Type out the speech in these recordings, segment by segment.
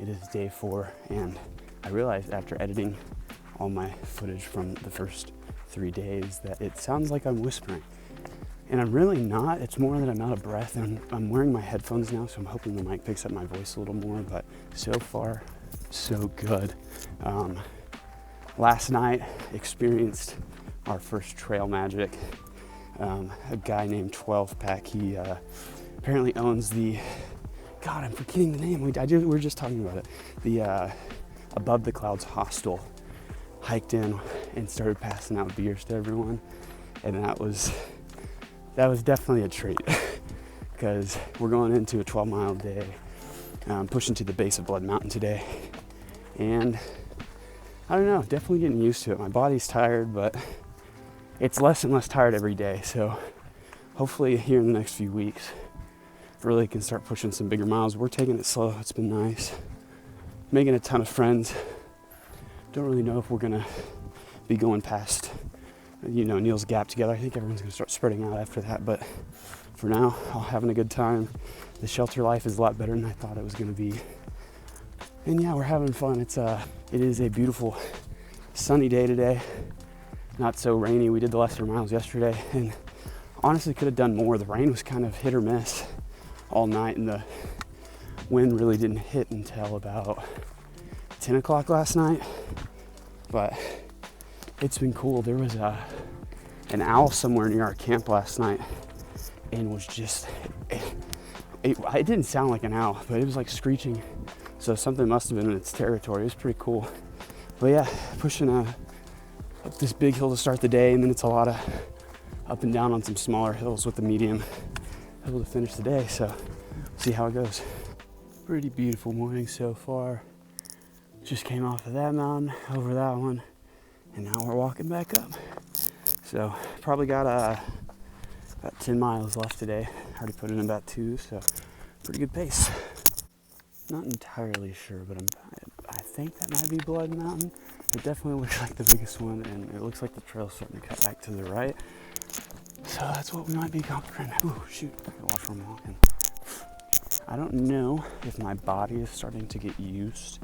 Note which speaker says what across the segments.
Speaker 1: It is day 4, and I realized after editing all my footage from the first 3 days that it sounds like I'm whispering. And I'm really not. It's more that I'm out of breath, and I'm wearing my headphones now, so I'm hoping the mic picks up my voice a little more, but so far, so good. Last night, experienced our first trail magic. A guy named 12 Pack, he apparently owns the, God, I'm forgetting the name. We were just talking about it. The Above the Clouds Hostel. Hiked in and started passing out beers to everyone, and that was definitely a treat because we're going into a 12-mile day, pushing to the base of Blood Mountain today, and I don't know, definitely getting used to it. My body's tired, but it's less and less tired every day, so hopefully here in the next few weeks really can start pushing some bigger miles. We're taking it slow. It's been nice, making a ton of friends. Don't really know if we're gonna be going past, Neil's Gap together. I think everyone's gonna start spreading out after that, but for now, all having a good time. The shelter life is a lot better than I thought it was gonna be. And yeah, we're having fun. It is a beautiful sunny day today. Not so rainy. We did the lesser miles yesterday, and honestly could have done more. The rain was kind of hit or miss all night, and the wind really didn't hit until about 10 o'clock last night, but it's been cool. There was an owl somewhere near our camp last night, and was just, it didn't sound like an owl, but it was like screeching, so something must have been in its territory. It was pretty cool. But yeah, pushing up this big hill to start the day, and then it's a lot of up and down on some smaller hills with the medium hill to finish the day, so see how it goes. Pretty beautiful morning so far. Just came off of that mountain, over that one, and now we're walking back up. So probably got about 10 miles left today. Already put in about 2, so pretty good pace. Not entirely sure, but I think that might be Blood Mountain. It definitely looks like the biggest one, and it looks like the trail's starting to cut back to the right. So that's what we might be covering. Ooh, shoot, I gotta watch where I'm walking. I don't know if my body is starting to get used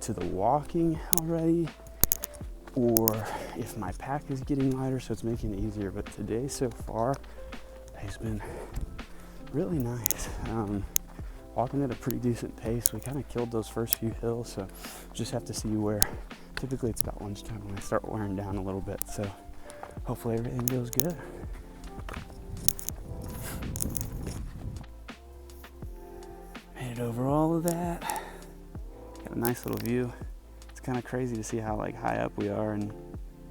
Speaker 1: to the walking already, or if my pack is getting lighter, so it's making it easier. But today so far has been really nice. Walking at a pretty decent pace. We kind of killed those first few hills, so just have to see where. Typically it's about lunchtime when I start wearing down a little bit, so hopefully everything goes good. Made it over all of that. Got a nice little view. It's kind of crazy to see how high up we are, and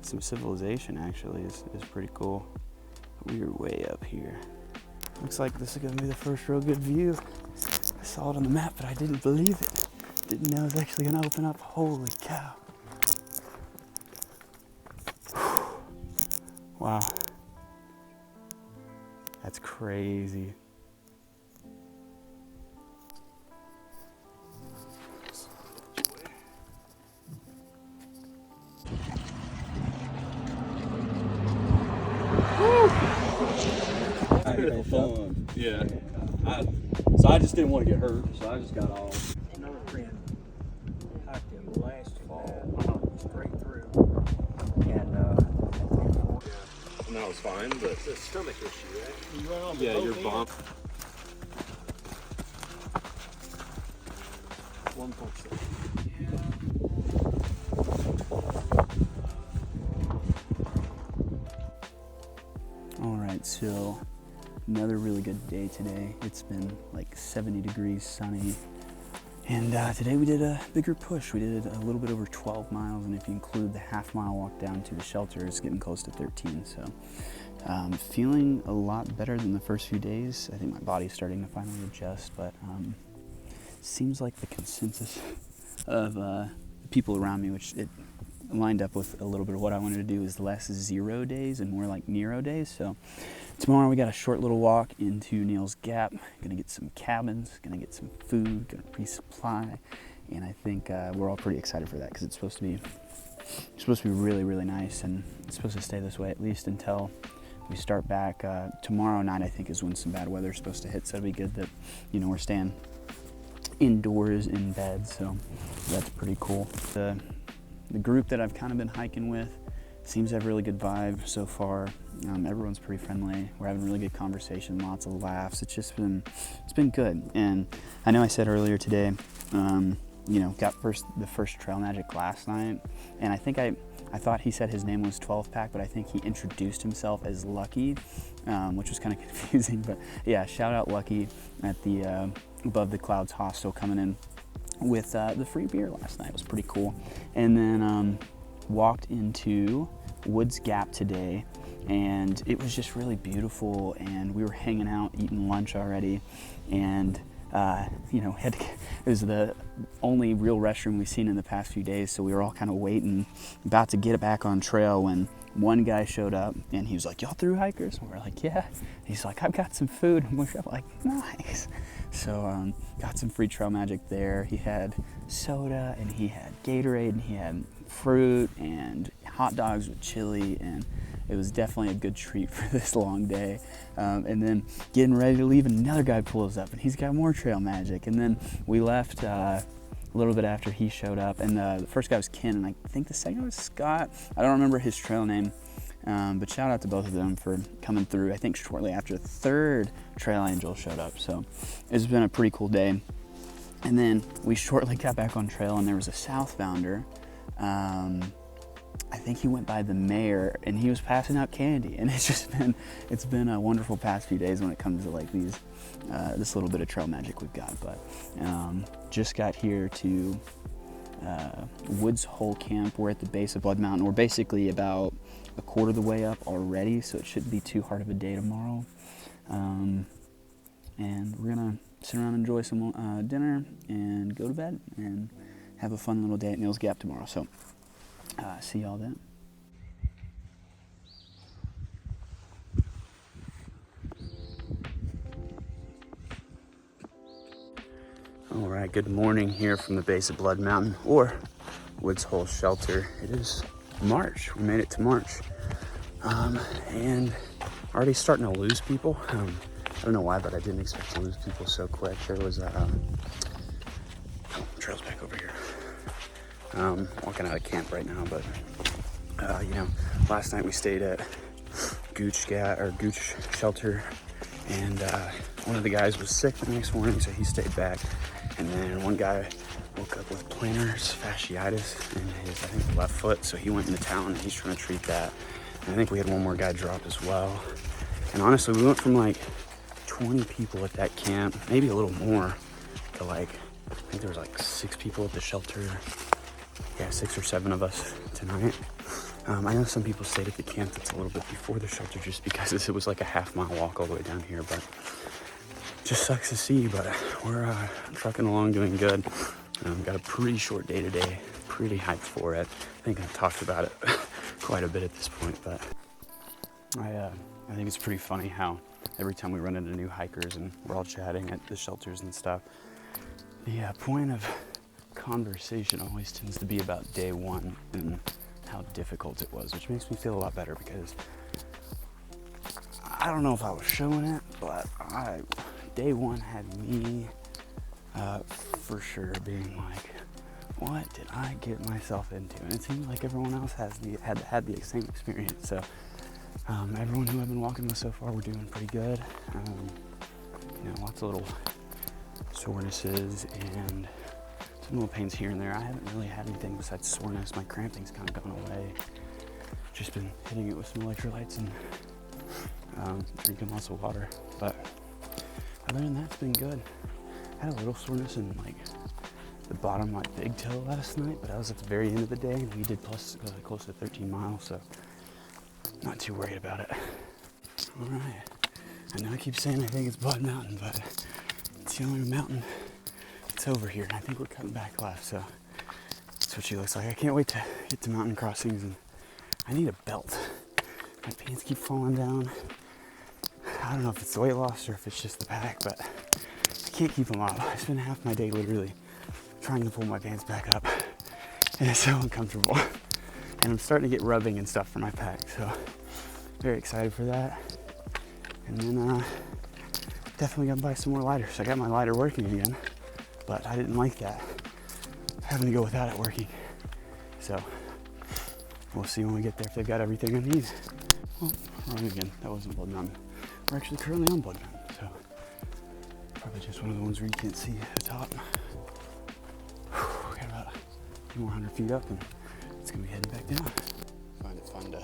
Speaker 1: some civilization actually is pretty cool. We're way up here. Looks like this is gonna be the first real good view. I saw it on the map, but I didn't believe it. Didn't know it was actually gonna open up. Holy cow. Wow. That's crazy.
Speaker 2: Fun. Yeah. So I just didn't want to get hurt, so I just got off.
Speaker 3: Another friend hiked him last fall, straight through, and
Speaker 2: And that was fine, but
Speaker 3: it's a stomach issue, right? You run off
Speaker 2: yeah, your bump.
Speaker 3: 1.6.
Speaker 1: All right, so another really good day today. It's been like 70 degrees, sunny. And today we did a bigger push. We did a little bit over 12 miles, and if you include the half-mile walk down to the shelter, it's getting close to 13. So feeling a lot better than the first few days. I think my body's starting to finally adjust, but seems like the consensus of the people around me, which it lined up with a little bit of what I wanted to do, is less 0 days and more like Nero days. So tomorrow we got a short little walk into Neil's Gap. Gonna get some cabins, gonna get some food, gonna resupply, and I think we're all pretty excited for that because it's supposed to be really, really nice, and it's supposed to stay this way at least until we start back. Tomorrow night I think is when some bad weather is supposed to hit, so it'll be good that we're staying indoors in bed, so that's pretty cool. The group that I've kind of been hiking with seems to have a really good vibe so far. Everyone's pretty friendly. We're having really good conversation, lots of laughs. It's been good. And I know I said earlier today, you know, got the first Trail Magic last night, and I think I thought he said his name was 12 Pack, but I think he introduced himself as Lucky, which was kind of confusing. But yeah, shout out Lucky at the Above the Clouds hostel coming in with the free beer last night. It was pretty cool. And then walked into Woods Gap today, and it was just really beautiful, and we were hanging out eating lunch already, and you know, it was the only real restroom we've seen in the past few days, so we were all kind of waiting, about to get it back on trail, when one guy showed up and he was like, "Y'all through hikers?" And we're like, "Yeah." He's like, "I've got some food." And we're like, "Nice." So got some free Trail Magic there. He had soda, and he had Gatorade, and he had fruit and hot dogs with chili, and it was definitely a good treat for this long day. And then getting ready to leave, another guy pulls up and he's got more Trail Magic. And then we left a little bit after he showed up, and the first guy was Ken, and I think the second was Scott. I don't remember his trail name, but shout out to both of them for coming through. I think shortly after the third Trail Angel showed up. So it's been a pretty cool day. And then we shortly got back on trail, and there was a southbounder. I think he went by the mayor, and he was passing out candy, and it's been a wonderful past few days when it comes to like these this little bit of Trail Magic we've got. But just got here to Woods Hole Camp. We're at the base of Blood Mountain. We're basically about a quarter of the way up already, so it shouldn't be too hard of a day tomorrow. And we're gonna sit around and enjoy some dinner and go to bed and have a fun little day at Neil's Gap tomorrow. So see y'all then. All right, good morning here from the base of Blood Mountain, or Woods Hole Shelter. It is March. We made it to March, and already starting to lose people. I don't know why, but I didn't expect to lose people so quick. There was trail's back over here. Walking out of camp right now, but you know, last night we stayed at Gooch Shelter, and one of the guys was sick the next morning, so he stayed back. And then one guy woke up with plantar fasciitis in his, I think, left foot, so he went into town and he's trying to treat that. And I think we had one more guy drop as well. And honestly, we went from like 20 people at that camp, maybe a little more, to like, I think there was like 6 people at the shelter. Yeah, 6 or 7 of us tonight. I know some people stayed at the camp that's a little bit before the shelter just because it was like a half-mile walk all the way down here, but just sucks to see. But we're trucking along, doing good. Got a pretty short day today, pretty hyped for it. I think I've talked about it quite a bit at this point, but I think it's pretty funny how every time we run into new hikers and we're all chatting at the shelters and stuff, the point of conversation always tends to be about day one and how difficult it was, which makes me feel a lot better, because I don't know if I was showing it, but day one had me for sure being like, what did I get myself into? And it seems like everyone else had the same experience. So everyone who I've been walking with so far, we're doing pretty good. You know, lots of little sorenesses and some little pains here and there. I haven't really had anything besides soreness. My cramping's kind of gone away. Just been hitting it with some electrolytes and drinking lots of water. But other than that, it's been good. I had a little soreness in like the bottom of my big toe last night, but that was at the very end of the day, and we did close to 13 miles, so not too worried about it. All right. I know I keep saying I think it's Blood Mountain, but it's the only mountain that's over here, and I think we're cutting back left, so that's what she looks like. I can't wait to get to mountain crossings, and I need a belt. My pants keep falling down. I don't know if it's the weight loss or if it's just the pack, but I can't keep them up. I spend half my day literally trying to pull my pants back up, and it's so uncomfortable. And I'm starting to get rubbing and stuff for my pack, so very excited for that. And then definitely gonna buy some more lighters. I got my lighter working again. but I didn't like that, having to go without it working. So we'll see when we get there if they've got everything I need. Well, wrong again, that wasn't Blood Mountain. We're actually currently on Blood Mountain, so probably just one of the ones where you can't see the top. We got about a few more 100 feet up and it's gonna be heading back down. Find it fun to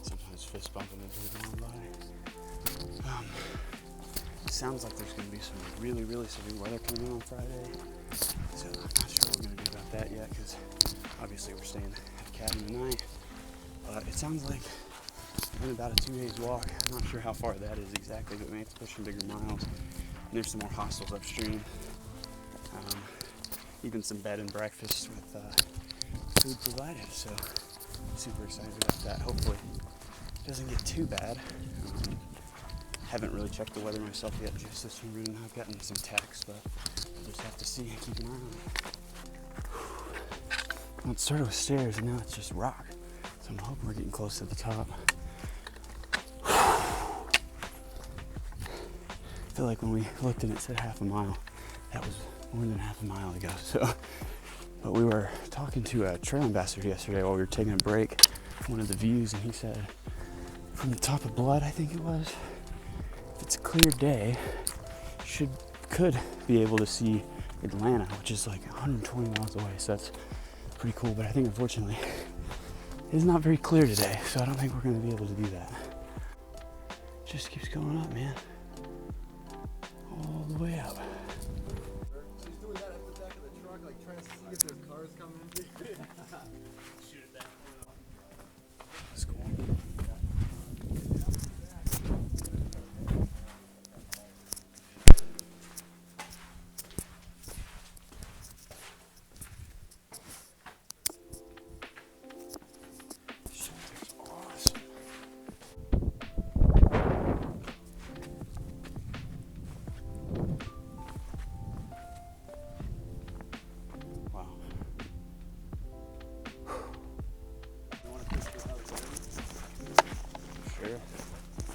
Speaker 1: sometimes fist bump into the wrong body. It sounds like there's going to be some really, really severe weather coming in on Friday. So I'm not sure what we're going to do about that yet because obviously we're staying at the cabin tonight. But it sounds like we're in about a 2 days walk. I'm not sure how far that is exactly, but we may have to push some bigger miles. And there's some more hostels upstream. Even some bed and breakfast with food provided. So I'm super excited about that. Hopefully it doesn't get too bad. Haven't really checked the weather myself yet, just this from reading. I've gotten some texts, but we'll just have to see and keep an eye on it. Well, it started with stairs and now it's just rock. So I'm hoping we're getting close to the top. I feel like when we looked and it said half a mile, that was more than half a mile ago. So, but we were talking to a trail ambassador yesterday while we were taking a break, one of the views, and he said from the top of Blood, I think it was, it's a clear day, could be able to see Atlanta, which is like 120 miles away, so that's pretty cool. But I think unfortunately it's not very clear today, so I don't think we're going to be able to do that. It just keeps going up, man, all the way up.
Speaker 4: She's doing that at the back of the truck, like trying to see if there's cars coming.
Speaker 2: Shoot it back.
Speaker 1: That's cool.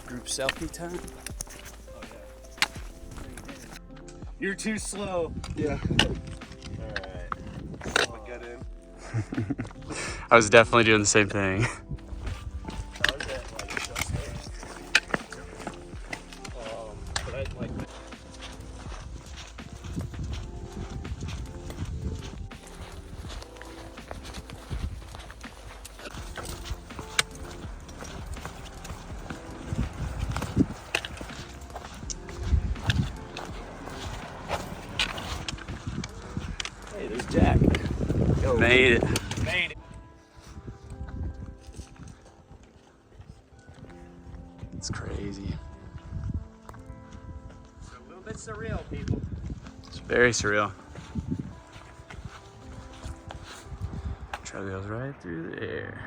Speaker 1: Group selfie time.
Speaker 2: Oh, yeah. You're too slow.
Speaker 4: Yeah.
Speaker 2: Alright. Get in.
Speaker 1: I was definitely doing the same thing.
Speaker 2: How is that like just there? But I like that. Hey, there's Jack. Yo.
Speaker 1: Made it.
Speaker 2: Made it.
Speaker 1: It's crazy.
Speaker 3: It's a little bit surreal, people.
Speaker 1: It's very surreal. Trail goes right through there.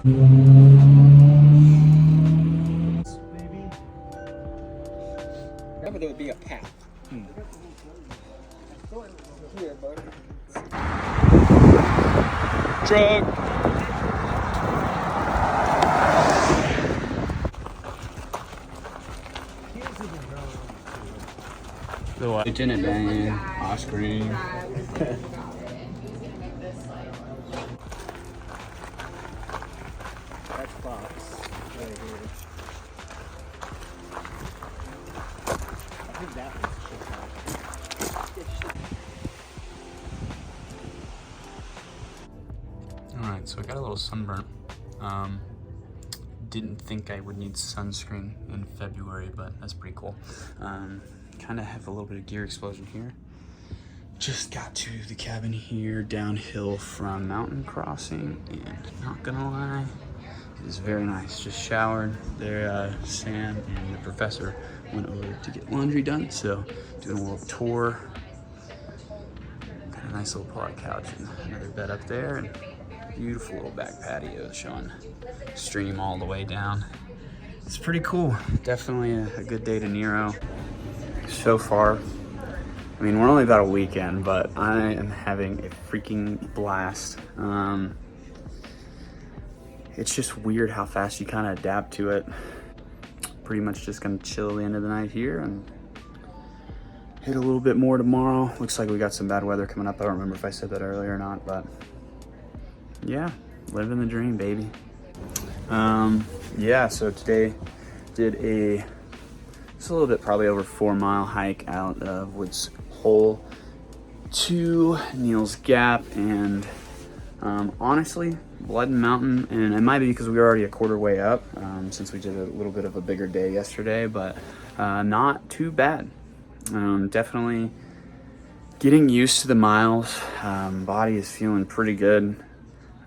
Speaker 3: Maybe. Remember, there would be a path. Here, bud.
Speaker 1: Truck. The what? Lieutenant Dan, ice cream.
Speaker 3: That's Fox right here. I think that was
Speaker 1: Alright, so I got a little sunburnt. Didn't think I would need sunscreen in February, but that's pretty cool. Kind of have a little bit of gear explosion here. Just got to the cabin here downhill from mountain crossing, and not gonna lie, it is very nice. Just showered there. Sam and the professor went over to get laundry done, so doing a little tour. Got a nice little pull-out couch and another bed up there, and beautiful little back patio showing stream all the way down. It's pretty cool. Definitely a good day to Nero. So far, I mean, we're only about a weekend, but I am having a freaking blast. It's just weird how fast you kind of adapt to it. pretty much just gonna chill the end of the night here and hit a little bit more tomorrow. Looks like we got some bad weather coming up. I don't remember if I said that earlier or not, but yeah, living the dream, baby. Yeah, so today did it's a little bit, probably over 4 mile hike out of Woods Hole to Neal's Gap, and honestly, Blood Mountain, and it might be because we were already a quarter way up since we did a little bit of a bigger day yesterday, but not too bad. Definitely getting used to the miles. Body is feeling pretty good.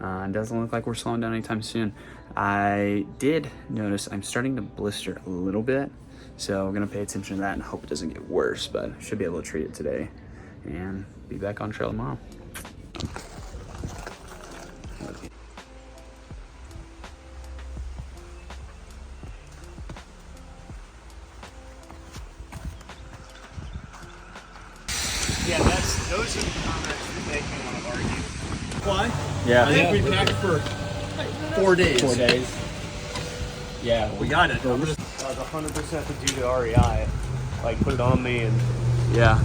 Speaker 1: It doesn't look like we're slowing down anytime soon. I did notice I'm starting to blister a little bit, so we're gonna pay attention to that and hope it doesn't get worse, but should be able to treat it today and be back on trail tomorrow.
Speaker 3: Yeah, those are the comments that make me want to argue.
Speaker 2: Why?
Speaker 1: Yeah.
Speaker 2: I think we packed for 4 days.
Speaker 1: 4 days. Yeah.
Speaker 2: We got it.
Speaker 3: I was 100% to do the REI. Like, put it on me and...
Speaker 1: Yeah.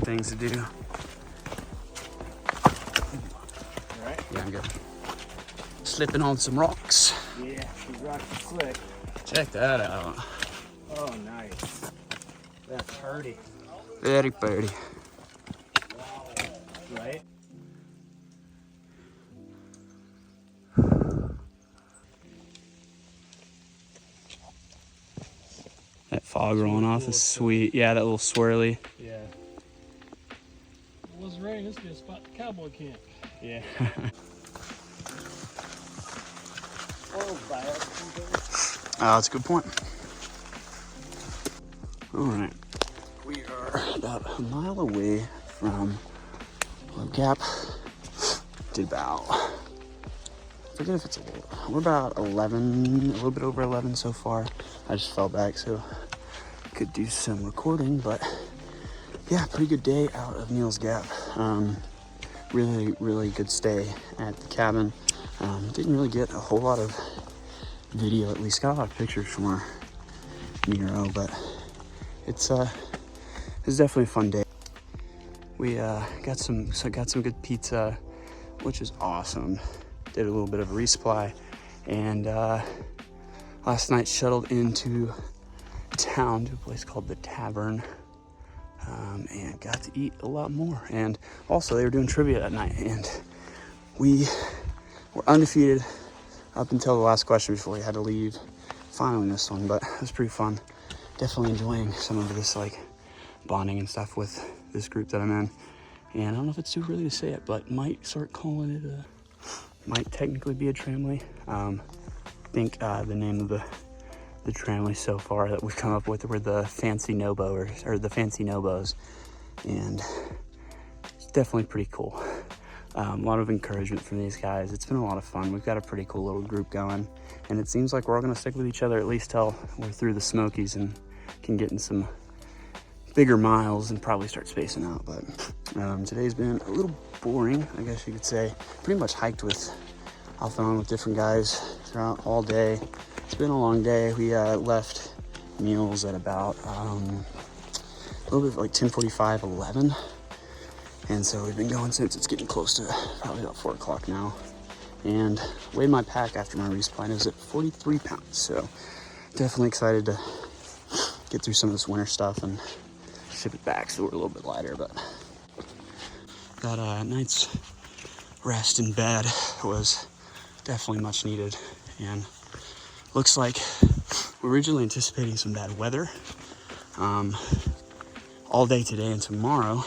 Speaker 1: Things to do.
Speaker 3: Alright?
Speaker 1: Yeah, I'm good. Slipping on some rocks.
Speaker 3: Yeah, these rocks are slick.
Speaker 1: Check that out.
Speaker 3: Oh, nice. That's hardy.
Speaker 1: Very pretty.
Speaker 3: Right?
Speaker 1: That fog rolling off is sweet. Yeah, that little swirly.
Speaker 3: Yeah.
Speaker 5: It was raining. This would be a spot to cowboy camp.
Speaker 3: Yeah.
Speaker 1: Oh, that's a good point. All right, we are about a mile away from the Gap. Did about, I forget if it's a little, we're about 11, a little bit over 11 so far. I just fell back so I could do some recording, but yeah, pretty good day out of Neal's Gap. Really good stay at the cabin. Didn't really get a whole lot of video, at least got a lot of pictures from our Nero, but it's definitely a fun day. We got some good pizza, which is awesome. Did a little bit of a resupply, and last night shuttled into town to a place called the Tavern, and got to eat a lot more. And also they were doing trivia that night, and we were undefeated up until the last question before we had to leave. Finally missed one, but it was pretty fun. Definitely enjoying some of this like bonding and stuff with this group that I'm in. And I don't know if it's too early to say it, but might start calling it might technically be a tramway. I think the name of the tramway so far that we've come up with were the Fancy Nobos, or the Fancy Nobos, and it's definitely pretty cool. A lot of encouragement from these guys. It's been a lot of fun. We've got a pretty cool little group going, and it seems like we're all gonna stick with each other at least till we're through the Smokies and can get in some bigger miles and probably start spacing out. But today's been a little boring, I guess you could say. Pretty much hiked with off and on with different guys throughout all day. It's been a long day. We left meals at about a little bit like 10:45, 11. And so we've been going since. It's getting close to probably about 4 o'clock now. And weighed my pack after my resupply, and it was at 43 pounds. So definitely excited to get through some of this winter stuff and ship it back so we're a little bit lighter. But that night's rest in bed was definitely much needed. And looks like we're originally anticipating some bad weather all day today and tomorrow.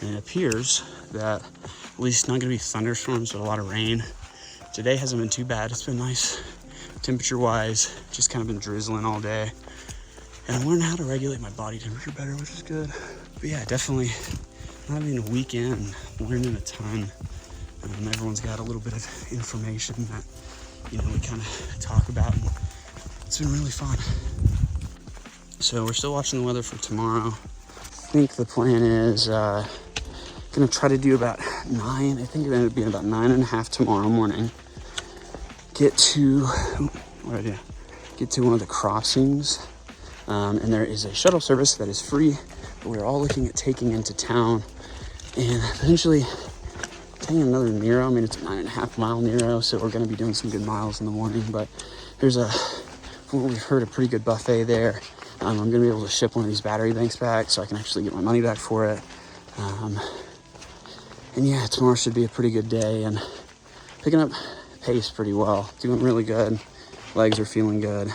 Speaker 1: And it appears that at least not going to be thunderstorms, but a lot of rain. Today hasn't been too bad. It's been nice temperature-wise. Just kind of been drizzling all day. And I'm learning how to regulate my body temperature better, which is good. But yeah, definitely having a weekend, learning a ton. Everyone's got a little bit of information that, we kind of talk about. And it's been really fun. So we're still watching the weather for tomorrow. I think the plan is Gonna try to do about 9. I think it ended up being about 9.5 tomorrow morning. Get to, what did I do? Get to one of the crossings. And there is a shuttle service that is free, but we're all looking at taking into town and potentially taking another Nero. I mean, it's a 9.5 mile Nero, so we're gonna be doing some good miles in the morning, but there's from what we've heard, a pretty good buffet there. I'm gonna be able to ship one of these battery banks back so I can actually get my money back for it. And yeah, tomorrow should be a pretty good day, and picking up pace pretty well, doing really good. Legs are feeling good.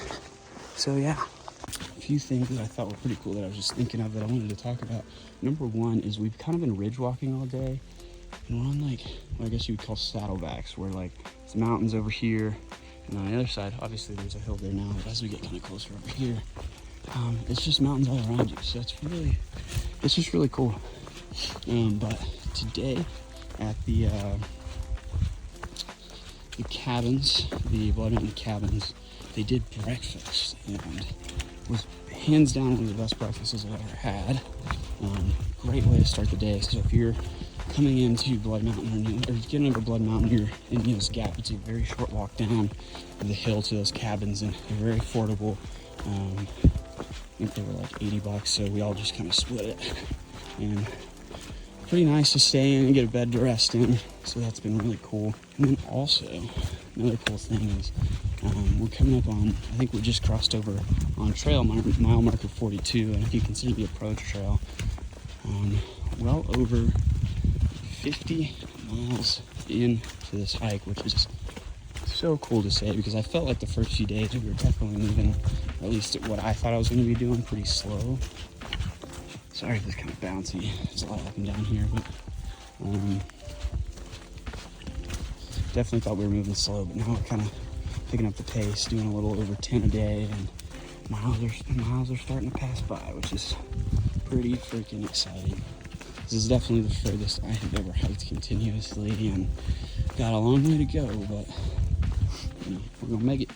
Speaker 1: So yeah, a few things that I thought were pretty cool that I was just thinking of that I wanted to talk about. Number one is we've kind of been ridge walking all day, and we're on like, what I guess you would call saddlebacks, where like it's mountains over here, and on the other side, obviously there's a hill there now, but as we get kind of closer over here, it's just mountains all around you. So it's just really cool. But today at the cabins, the Blood Mountain cabins, they did breakfast, and was hands down one of the best breakfasts I've ever had. Great way to start the day. So if you're coming into Blood Mountain or getting over Blood Mountain, you're in Neal's Gap. It's a very short walk down the hill to those cabins, and they're very affordable. I think they were like $80, so we all just kind of split it. And pretty nice to stay in and get a bed to rest in, so that's been really cool. And then also, another cool thing is we're coming up on, I think we just crossed over on trail mile marker 42, and if you consider the approach trail, well over 50 miles into this hike, which is so cool to say, because I felt like the first few days we were definitely moving, or at least what I thought I was going to be doing, pretty slow. Sorry if it's kind of bouncy. It's a lot up and down here, but definitely thought we were moving slow, but now we're kind of picking up the pace, doing a little over 10 a day, and miles are starting to pass by, which is pretty freaking exciting. This is definitely the furthest I have ever hiked continuously, and got a long way to go, but we're gonna make it.